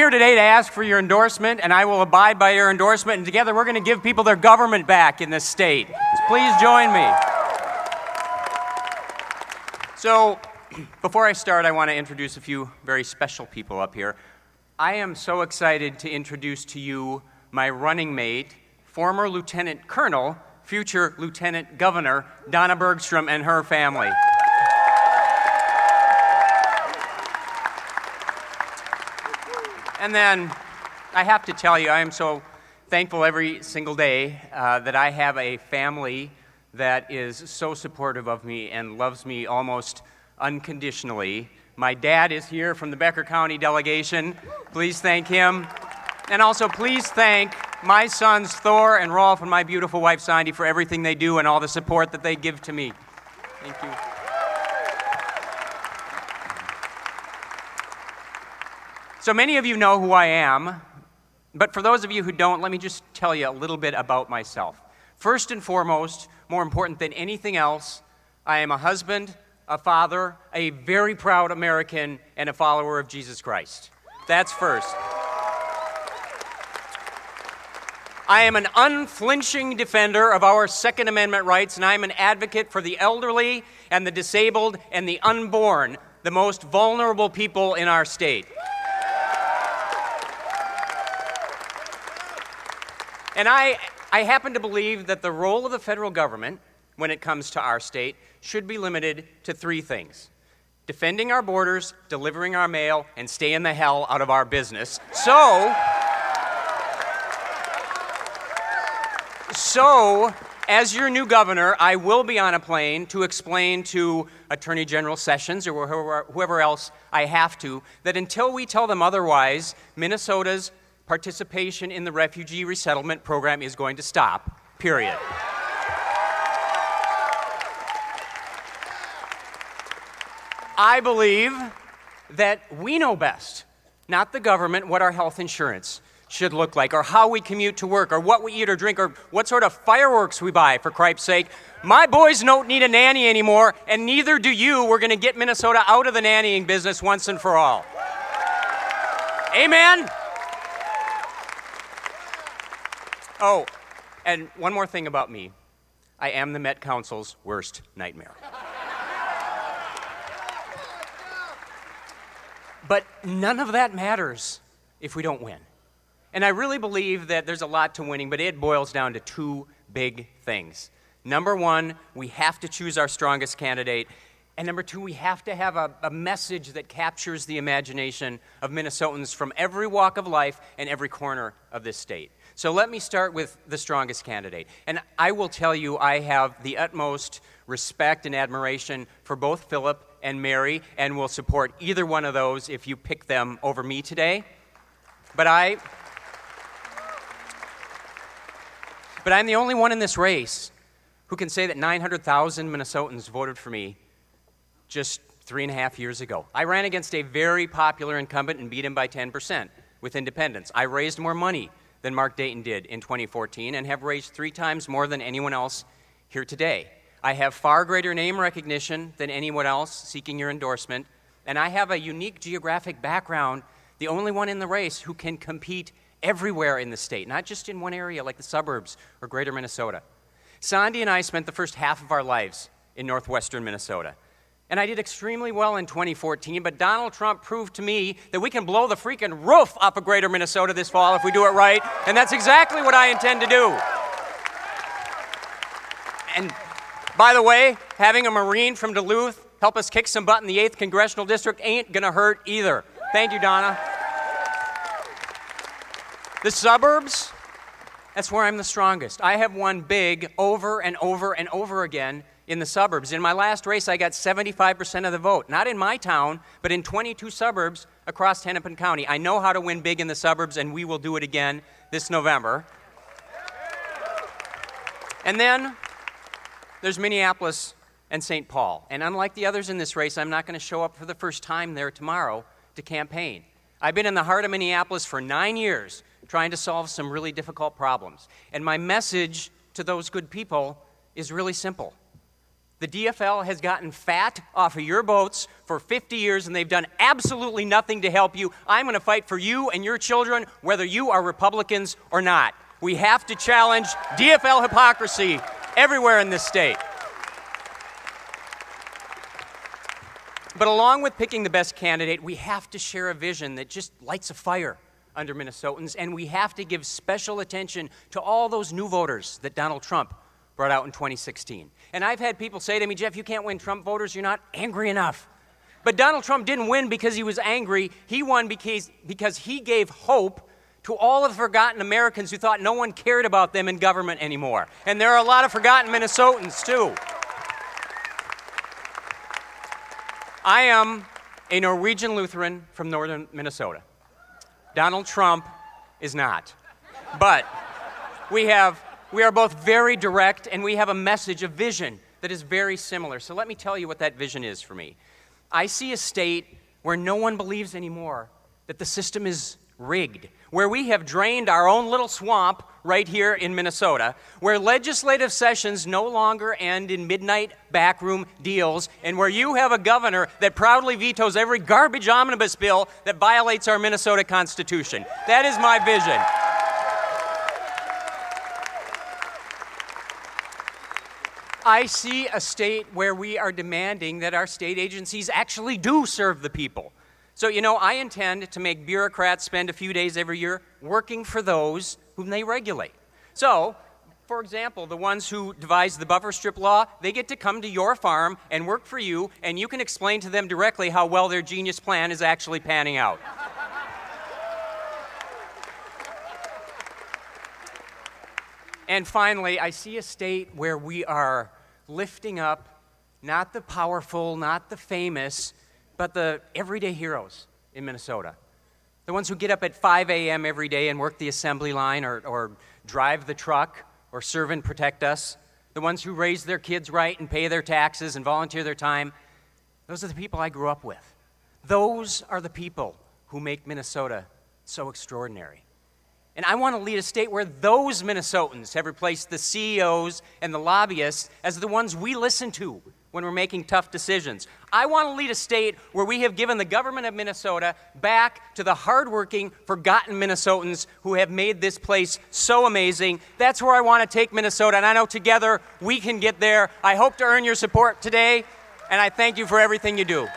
Here today to ask for your endorsement, and I will abide by your endorsement, and together we're going to give people their government back in this state. So please join me. So, before I start, I want to introduce a few very special people up here. I am so excited to introduce to you my running mate, former Lieutenant Colonel, future Lieutenant Governor, Donna Bergstrom and her family. And then, I have to tell you, I am so thankful every single day that I have a family that is so supportive of me and loves me almost unconditionally. My dad is here from the Becker County delegation. Please thank him. And also, please thank my sons Thor and Rolf and my beautiful wife Sandy for everything they do and all the support that they give to me. Thank you. So many of you know who I am, but for those of you who don't, let me just tell you a little bit about myself. First and foremost, more important than anything else, I am a husband, a father, a very proud American, and a follower of Jesus Christ. That's first. I am an unflinching defender of our Second Amendment rights, and I'm an advocate for the elderly and the disabled and the unborn, the most vulnerable people in our state. And I happen to believe that the role of the federal government, when it comes to our state, should be limited to three things: defending our borders, delivering our mail, and staying the hell out of our business. So, as your new governor, I will be on a plane to explain to Attorney General Sessions or whoever else I have to, that until we tell them otherwise, Minnesota's participation in the refugee resettlement program is going to stop, period. I believe that we know best, not the government, what our health insurance should look like, or how we commute to work, or what we eat or drink, or what sort of fireworks we buy, for cripe's sake. My boys don't need a nanny anymore, and neither do you. We're going to get Minnesota out of the nannying business once and for all. Amen? Oh, and one more thing about me. I am the Met Council's worst nightmare. But none of that matters if we don't win. And I really believe that there's a lot to winning, but it boils down to two big things. Number one, we have to choose our strongest candidate. And number two, we have to have a message that captures the imagination of Minnesotans from every walk of life and every corner of this state. So let me start with the strongest candidate. And I will tell you, I have the utmost respect and admiration for both Philip and Mary, and will support either one of those if you pick them over me today. But I'm the only one in this race who can say that 900,000 Minnesotans voted for me just 3.5 years ago. I ran against a very popular incumbent and beat him by 10% with independents. I raised more money than Mark Dayton did in 2014 and have raised 3 times more than anyone else here today. I have far greater name recognition than anyone else seeking your endorsement, and I have a unique geographic background, the only one in the race who can compete everywhere in the state, not just in one area like the suburbs or greater Minnesota. Sandy and I spent the first half of our lives in northwestern Minnesota. And I did extremely well in 2014, but Donald Trump proved to me that we can blow the freaking roof off of greater Minnesota this fall if we do it right, and that's exactly what I intend to do. And by the way, having a Marine from Duluth help us kick some butt in the 8th Congressional District ain't gonna hurt either. Thank you, Donna. The suburbs, that's where I'm the strongest. I have won big over and over and over again in the suburbs. In my last race, I got 75% of the vote. Not in my town, but in 22 suburbs across Hennepin County. I know how to win big in the suburbs, and we will do it again this November. And then there's Minneapolis and St. Paul. And unlike the others in this race, I'm not going to show up for the first time there tomorrow to campaign. I've been in the heart of Minneapolis for 9 years trying to solve some really difficult problems. And my message to those good people is really simple. The DFL has gotten fat off of your votes for 50 years, and they've done absolutely nothing to help you. I'm going to fight for you and your children, whether you are Republicans or not. We have to challenge DFL hypocrisy everywhere in this state. But along with picking the best candidate, we have to share a vision that just lights a fire under Minnesotans, and we have to give special attention to all those new voters that Donald Trump brought out in 2016. And I've had people say to me, Jeff, you can't win Trump voters, you're not angry enough. But Donald Trump didn't win because he was angry. He won because he gave hope to all of the forgotten Americans who thought no one cared about them in government anymore. And there are a lot of forgotten Minnesotans, too. I am a Norwegian Lutheran from northern Minnesota. Donald Trump is not. But we are both very direct, and we have a message, a vision that is very similar. So let me tell you what that vision is for me. I see a state where no one believes anymore that the system is rigged, where we have drained our own little swamp right here in Minnesota, where legislative sessions no longer end in midnight backroom deals, and where you have a governor that proudly vetoes every garbage omnibus bill that violates our Minnesota Constitution. That is my vision. I see a state where we are demanding that our state agencies actually do serve the people. So, I intend to make bureaucrats spend a few days every year working for those whom they regulate. So, for example, the ones who devised the buffer strip law, they get to come to your farm and work for you, and you can explain to them directly how well their genius plan is actually panning out. And finally, I see a state where we are lifting up not the powerful, not the famous, but the everyday heroes in Minnesota. The ones who get up at 5 a.m. every day and work the assembly line or drive the truck or serve and protect us. The ones who raise their kids right and pay their taxes and volunteer their time. Those are the people I grew up with. Those are the people who make Minnesota so extraordinary. And I want to lead a state where those Minnesotans have replaced the CEOs and the lobbyists as the ones we listen to when we're making tough decisions. I want to lead a state where we have given the government of Minnesota back to the hardworking, forgotten Minnesotans who have made this place so amazing. That's where I want to take Minnesota, and I know together we can get there. I hope to earn your support today, and I thank you for everything you do.